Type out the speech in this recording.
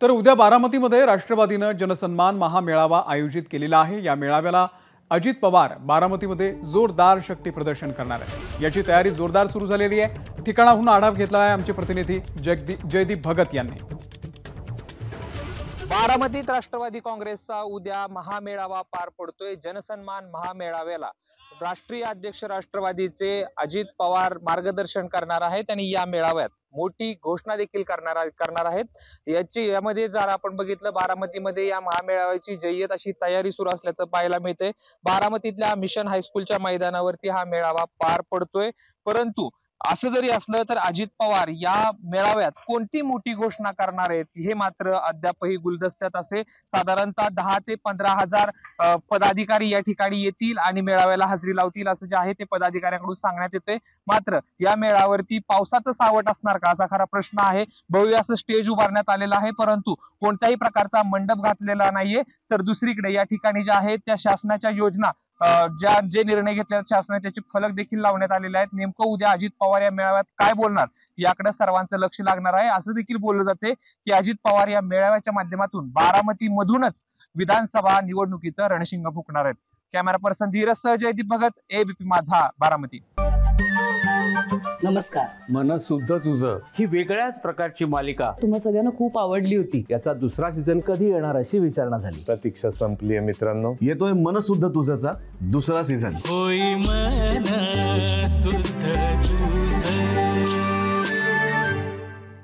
तर उद्या बारामतीमध्ये राष्ट्रवादीनं जनसन्मान महामेळावा आयोजित केलेला आहे। या मेळाव्याला अजित पवार बारामतीमध्ये जोरदार शक्ती प्रदर्शन करणार आहेत। याची तयारी जोरदार सुरू झालेली आहे। ठिकाणाहून आढावा घेतला आहे आमचे प्रतिनिधी जयदीप भगत यांनी। बारामतीत राष्ट्रवादी काँग्रेसचा उद्या महामेळावा पार पडतोय। जनसन्मान महामेळाव्याला राष्ट्रीय अध्यक्ष राष्ट्रवादीचे अजित पवार मार्गदर्शन करणार आहेत आणि या मेळाव्यात मोठी घोषणा देखील करणार आहेत। यामध्ये जर आपण बघितलं बारामतीमध्ये या महामेळाव्याची जय्यत अशी तयारी सुरू असल्याचं पाहायला मिळते। बारामतीतल्या मिशन हायस्कूलच्या मैदानावरती हा मेळावा पार पडतोय। परंतु असं जरी असलं तर अजित पवार या मेळाव्यात कोणती मोठी घोषणा करणार आहेत हे मात्र अद्यापही गुलदस्त्यात असे। साधारणतः 10 ते 15 हजार पदाधिकारी या ठिकाणी येतील आणि मेळाव्याला हजेरी लावतील असं जे आहे ते पदाधिकाऱ्यांकडून सांगण्यात येते। मात्र या मेळाव्यावरती पावसाचं सावट असणार का असा खरा प्रश्न आहे। भव्य असं स्टेज उभारण्यात आलेलं आहे परंतु कोणत्याही प्रकारचा मंडप घातलेला नाहीये। तर दुसरीकडे या ठिकाणी ज्या आहेत त्या शासनाच्या योजना जे निर्णय घेतले शासनाने त्याचे फलक देखील लावण्यात आलेले आहेत। नेमकं उद्या अजित पवार या मेळाव्यात काय बोलणार याकडे सर्वांचं लक्ष लागणार आहे। असं देखील बोललं जाते की अजित पवार या मेळाव्याच्या माध्यमातून बारामती मधूनच विधानसभा निवडणुकीचं रणशिंग फुंकणार आहेत। कॅमेरा पर्सन धीरज सह जयदीप भगत, एबीपी माझा, बारामती। नमस्कार। मन शुद्ध तुझं ही वेगळ्याच प्रकारची मालिका तुम्हा सगळ्यांना खूप आवडली होती। याचा दुसरा सीझन कधी येणार अशी विचारणा झाली। प्रतीक्षा संपली आहे मित्रांनो। येतोय मन शुद्ध तुझचा दुसरा सीझन। होई मन शुद्ध